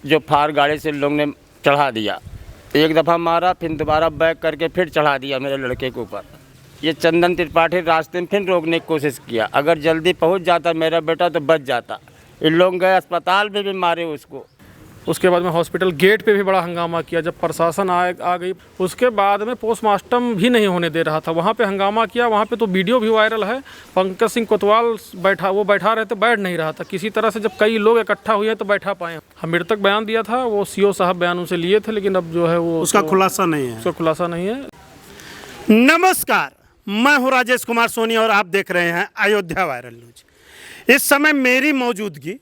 जो फार गाड़ी से लोग ने चढ़ा दिया। एक दफ़ा मारा, फिर दोबारा बैक करके फिर चढ़ा दिया मेरे लड़के के ऊपर। ये चंदन त्रिपाठी रास्ते में फिर रोकने की कोशिश किया। अगर जल्दी पहुंच जाता मेरा बेटा तो बच जाता। इन लोग गए अस्पताल में भी मारे उसको। उसके बाद में हॉस्पिटल गेट पे भी बड़ा हंगामा किया। जब प्रशासन आ गई उसके बाद में पोस्टमार्टम भी नहीं होने दे रहा था। वहाँ पे हंगामा किया। वहाँ पे तो वीडियो भी वायरल है। पंकज सिंह कोतवाल बैठा रहे थे, बैठ नहीं रहा था किसी तरह से। जब कई लोग इकट्ठा हुए तो बैठा पाए। हम मृतक बयान दिया था, वो सीओ साहब बयान उनसे लिए थे, लेकिन अब जो है वो उसका खुलासा नहीं है। उसका खुलासा नहीं है। नमस्कार, मैं हूँ राजेश कुमार सोनी और आप देख रहे हैं अयोध्या वायरल न्यूज। इस समय मेरी मौजूदगी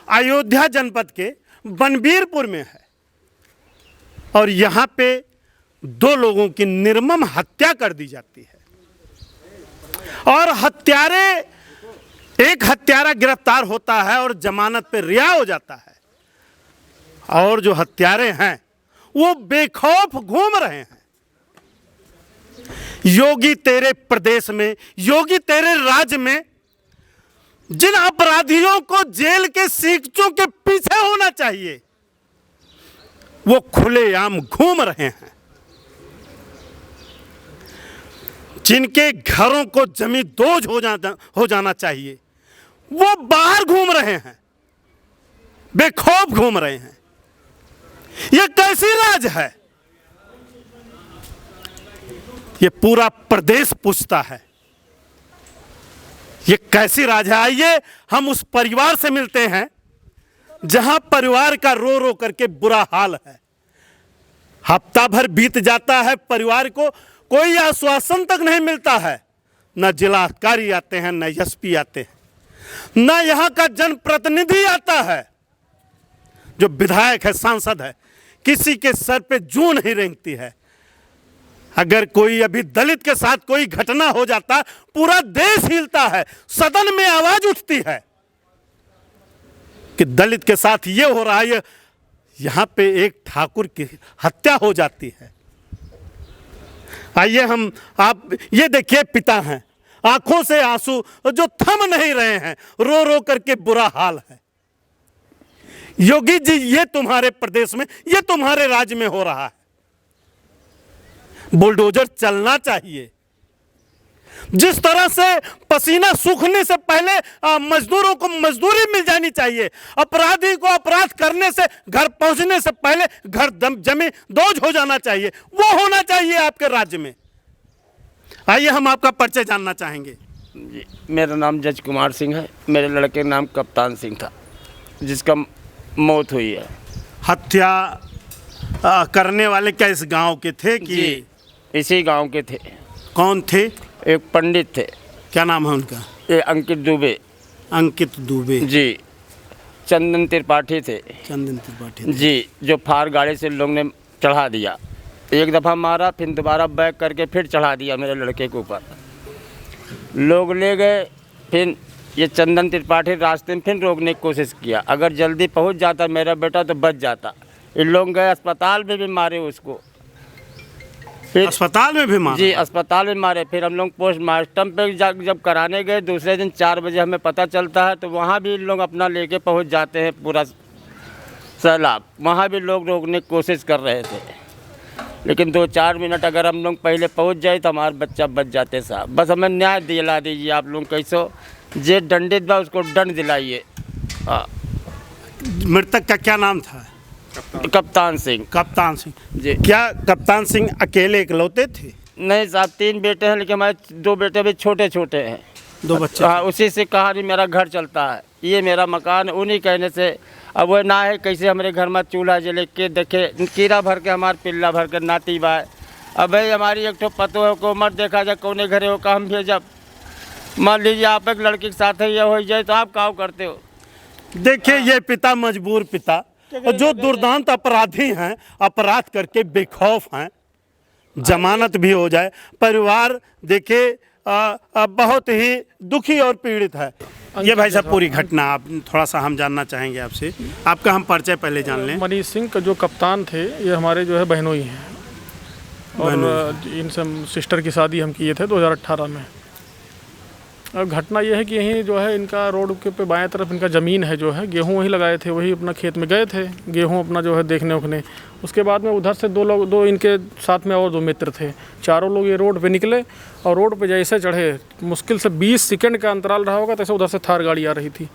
अयोध्या जनपद के बनबीरपुर में है और यहाँ पे 2 लोगों की निर्मम हत्या कर दी जाती है और एक हत्यारा गिरफ्तार होता है और जमानत पे रिहा हो जाता है और जो हत्यारे हैं वो बेखौफ घूम रहे हैं। योगी तेरे प्रदेश में, योगी तेरे राज्य में जिन अपराधियों को जेल के सीखचों के पीछे होना चाहिए वो खुलेआम घूम रहे हैं। जिनके घरों को जमींदोज हो जाना चाहिए वो बाहर घूम रहे हैं, बेखौफ घूम रहे हैं। ये कैसी राज है? ये पूरा प्रदेश पूछता है ये कैसी राज है। आइए हम उस परिवार से मिलते हैं जहां परिवार का रो रो करके बुरा हाल है। हफ्ता भर बीत जाता है, परिवार को कोई आश्वासन तक नहीं मिलता है। न जिलाधिकारी आते हैं, न एसपी आते हैं, न यहां का जनप्रतिनिधि आता है। जो विधायक है, सांसद है, किसी के सर पे जूं नहीं रेंगती है। अगर कोई अभी दलित के साथ कोई घटना हो जाता पूरा देश हिलता है, सदन में आवाज उठती है कि दलित के साथ ये हो रहा है। यहां पे एक ठाकुर की हत्या हो जाती है। आइए आप ये देखिए, पिता हैं, आंखों से आंसू जो थम नहीं रहे हैं, रो रो करके बुरा हाल है। योगी जी, ये तुम्हारे प्रदेश में, ये तुम्हारे राज्य में हो रहा है। बुलडोजर चलना चाहिए। जिस तरह से पसीना सूखने से पहले मजदूरों को मजदूरी मिल जानी चाहिए, अपराधी को अपराध करने से घर पहुंचने से पहले घर जमी दोज हो जाना चाहिए, वो होना चाहिए आपके राज्य में। आइए हम आपका परिचय जानना चाहेंगे। जी, मेरा नाम जज कुमार सिंह है। मेरे लड़के का नाम कप्तान सिंह था जिसका मौत हुई है। हत्या करने वाले क्या इस गांव के थे कि इसी गांव के थे? कौन थे? एक पंडित थे। क्या नाम है उनका? ये अंकित दुबे। अंकित दुबे जी। चंदन त्रिपाठी थे। चंदन त्रिपाठी जी, जो फार गाड़ी से लोग ने चढ़ा दिया। एक दफ़ा मारा, फिर दोबारा बैक करके फिर चढ़ा दिया मेरे लड़के के ऊपर। लोग ले गए, फिर ये चंदन त्रिपाठी रास्ते में फिर रोकने की कोशिश किया। अगर जल्दी पहुंच जाता मेरा बेटा तो बच जाता। इन लोग गए अस्पताल में भी मारे उसको। फिर अस्पताल में भी मारा? जी, अस्पताल में मारे। फिर हम लोग पोस्टमार्टम पे जब कराने गए, दूसरे दिन 4 बजे हमें पता चलता है तो वहाँ भी लोग अपना लेके पहुँच जाते हैं पूरा सैलाब। वहाँ भी लोग रोकने की कोशिश कर रहे थे, लेकिन 2-4 मिनट अगर हम लोग पहले पहुँच जाए तो हमारे बच्चा बच जाते साहब। बस हमें न्याय दिला दीजिए आप लोग। कैसो जे दंडित बा उसको दंड दिलाइए। मृतक का क्या नाम था? कप्तान सिंह। कप्तान सिंह जी। क्या कप्तान सिंह अकेले इकलौते थे? नहीं साहब, 3 बेटे हैं, लेकिन हमारे 2 बेटे भी छोटे छोटे हैं। 2 बच्चे? हाँ, उसी से कहानी मेरा घर चलता है। ये मेरा मकान उन्हीं कहने से। अब वो ना है कैसे हमारे घर में चूल्हा जले के देखे, कीड़ा भर के हमारे पिल्ला भर के नाती बा। अब भाई हमारी एक तो पतो को उम्र देखा जाए कौने घरे हो का हम भेजब। मान लीजिए आप एक लड़की के साथ है, ये हो जाए तो आप क्या करते हो? देखिए, ये पिता मजबूर पिता जो दुर्दांत अपराधी हैं, अपराध करके बेखौफ हैं, जमानत भी हो जाए, परिवार देखिए बहुत ही दुखी और पीड़ित है। ये भाई साहब पूरी घटना आप थोड़ा सा हम जानना चाहेंगे आपसे। आपका हम परिचय पहले जान लें। मनीष सिंह का जो कप्तान थे, ये हमारे जो है बहनोई हैं और इनसे सिस्टर की शादी हम किए थे 2018 में। और घटना ये है कि यहीं जो है इनका रोड के पे बाएं तरफ इनका ज़मीन है, जो है गेहूं वहीं लगाए थे, वही अपना खेत में गए थे गेहूं अपना जो है देखने उखने। उसके बाद में उधर से दो इनके साथ में और 2 मित्र थे, चारों लोग ये रोड पे निकले और रोड पे जैसे चढ़े, मुश्किल से 20 सेकंड का अंतराल रहा होगा, तैसे उधर से थार गाड़ी आ रही थी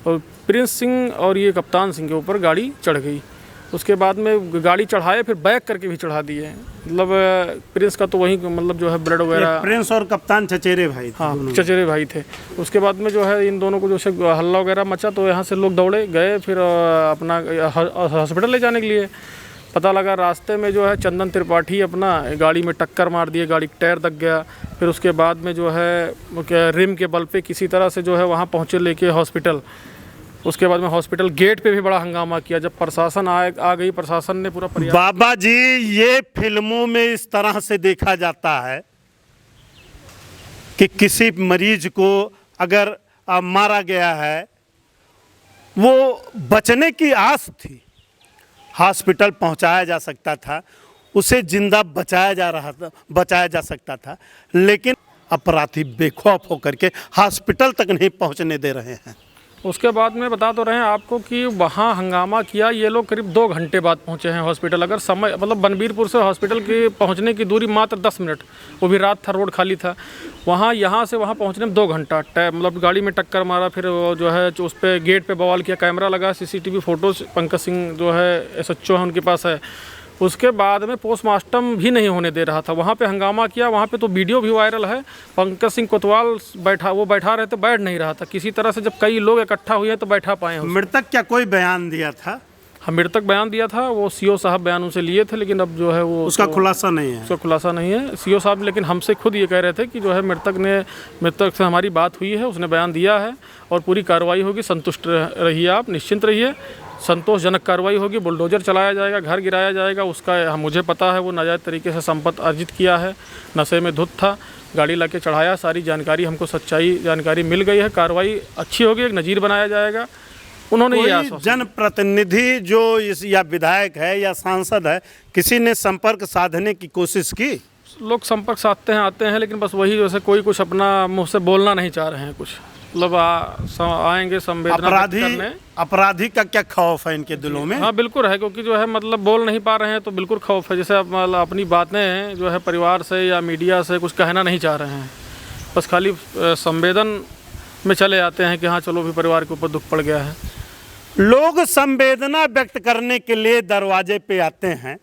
और प्रिंस सिंह और ये कप्तान सिंह के ऊपर गाड़ी चढ़ गई। उसके बाद में गाड़ी चढ़ाए, फिर बैक करके भी चढ़ा दिए। मतलब प्रिंस का तो वहीं मतलब जो है ब्लड वगैरह। प्रिंस और कप्तान चचेरे भाई थे। हाँ, चचेरे भाई थे। उसके बाद में जो है इन दोनों को जो है हल्ला वगैरह मचा, तो यहाँ से लोग दौड़े गए फिर अपना हॉस्पिटल ले जाने के लिए। पता लगा रास्ते में जो है चंदन त्रिपाठी अपना गाड़ी में टक्कर मार दिए, गाड़ी का टायर दब गया। फिर उसके बाद में जो है रिम के बल पे किसी तरह से जो है वहाँ पहुँचे लेके हॉस्पिटल। उसके बाद में हॉस्पिटल गेट पे भी बड़ा हंगामा किया। जब प्रशासन आ गई, प्रशासन ने पूरा बाबा जी, ये फिल्मों में इस तरह से देखा जाता है कि किसी मरीज को अगर मारा गया है, वो बचने की आस थी, हॉस्पिटल पहुंचाया जा सकता था, उसे जिंदा बचाया जा सकता था, लेकिन अपराधी बेखौफ होकर के हॉस्पिटल तक नहीं पहुंचने दे रहे हैं। उसके बाद में बता तो रहे हैं आपको कि वहाँ हंगामा किया ये लोग, करीब 2 घंटे बाद पहुँचे हैं हॉस्पिटल। अगर समय मतलब बनबीरपुर से हॉस्पिटल की पहुँचने की दूरी मात्र 10 मिनट, वो भी रात था, रोड खाली था। वहाँ यहाँ से वहाँ पहुँचने में 2 घंटा मतलब गाड़ी में टक्कर मारा। फिर जो है उस पर गेट पे बवाल किया, कैमरा लगा, CCTV फोटोज पंकज सिंह जो है SHO है उनके पास है। उसके बाद में पोस्टमार्टम भी नहीं होने दे रहा था, वहाँ पे हंगामा किया। वहाँ पे तो वीडियो भी वायरल है, पंकज सिंह कोतवाल बैठा रहे थे, बैठ नहीं रहा था किसी तरह से। जब कई लोग इकट्ठा हुए तो बैठा पाए। मृतक क्या कोई बयान दिया था? हाँ, मृतक बयान दिया था, वो CO साहब बयान उनसे लिए थे, लेकिन अब जो है वो उसका खुलासा नहीं है। उसका खुलासा नहीं है। CO साहब लेकिन हमसे खुद ये कह रहे थे कि जो है मृतक से हमारी बात हुई है, उसने बयान दिया है और पूरी कार्रवाई होगी, संतुष्ट रहिए आप, निश्चिंत रहिए, संतोषजनक कार्रवाई होगी। बुलडोजर चलाया जाएगा, घर गिराया जाएगा। उसका मुझे पता है, वो नाजायज़ तरीके से संपत्ति अर्जित किया है, नशे में धुत था, गाड़ी लाके चढ़ाया। सारी जानकारी हमको सच्चाई जानकारी मिल गई है, कार्रवाई अच्छी होगी, एक नज़ीर बनाया जाएगा। उन्होंने ये जनप्रतिनिधि जो या विधायक है या सांसद है, किसी ने संपर्क साधने की कोशिश की? लोग संपर्क साधते हैं, आते हैं, लेकिन बस वही जैसे कोई कुछ अपना मुँह से बोलना नहीं चाह रहे हैं कुछ। मतलब आएंगे संवेदना करने। अपराधी का क्या खौफ है इनके दिलों में? हाँ बिल्कुल है, क्योंकि जो है मतलब बोल नहीं पा रहे हैं तो बिल्कुल खौफ है। जैसे मतलब अपनी बातें जो है परिवार से या मीडिया से कुछ कहना नहीं चाह रहे हैं, बस खाली संवेदन में चले आते हैं कि हाँ चलो भी परिवार के ऊपर दुख पड़ गया है। लोग संवेदना व्यक्त करने के लिए दरवाजे पे आते हैं,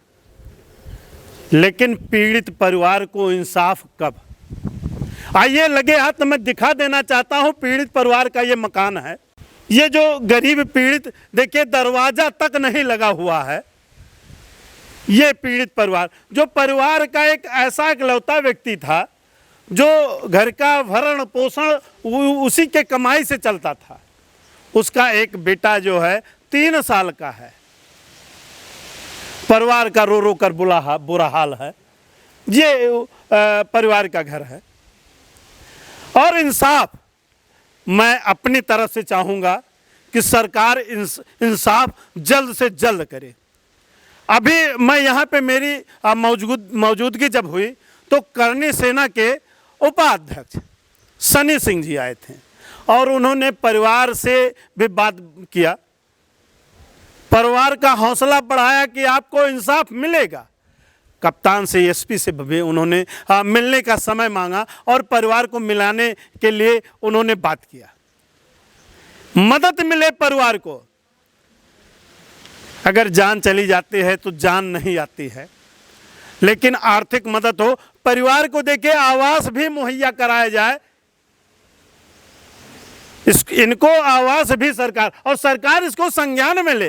लेकिन पीड़ित परिवार को इंसाफ कब? आइए लगे हाथ मैं दिखा देना चाहता हूं, पीड़ित परिवार का ये मकान है। ये जो गरीब पीड़ित, देखिए दरवाजा तक नहीं लगा हुआ है। ये पीड़ित परिवार, जो परिवार का एक ऐसा इकलौता व्यक्ति था जो घर का भरण पोषण उसी के कमाई से चलता था। उसका एक बेटा जो है 3 साल का है। परिवार का रो रो कर बुरा हाल है। ये परिवार का घर है और इंसाफ मैं अपनी तरफ से चाहूँगा कि सरकार इंसाफ जल्द से जल्द करे। अभी मैं यहाँ पे मेरी मौजूदगी जब हुई तो करनी सेना के उपाध्यक्ष सनी सिंह जी आए थे और उन्होंने परिवार से भी बात किया, परिवार का हौसला बढ़ाया कि आपको इंसाफ मिलेगा। कप्तान से SP से भी उन्होंने मिलने का समय मांगा और परिवार को मिलाने के लिए उन्होंने बात किया। मदद मिले परिवार को। अगर जान चली जाती है तो जान नहीं आती है, लेकिन आर्थिक मदद हो, परिवार को देखिए आवास भी मुहैया कराया जाए। इनको आवास भी सरकार इसको संज्ञान में ले।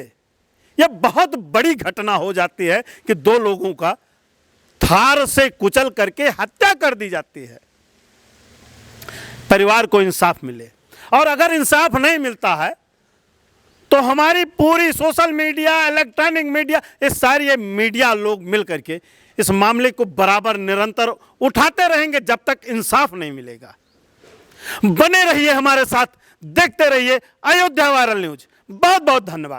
यह बहुत बड़ी घटना हो जाती है कि 2 लोगों का थार से कुचल करके हत्या कर दी जाती है। परिवार को इंसाफ मिले, और अगर इंसाफ नहीं मिलता है तो हमारी पूरी सोशल मीडिया, इलेक्ट्रॉनिक मीडिया, ये सारी मीडिया लोग मिल करके इस मामले को बराबर निरंतर उठाते रहेंगे जब तक इंसाफ नहीं मिलेगा। बने रहिए हमारे साथ, देखते रहिए अयोध्या वायरल न्यूज। बहुत बहुत धन्यवाद।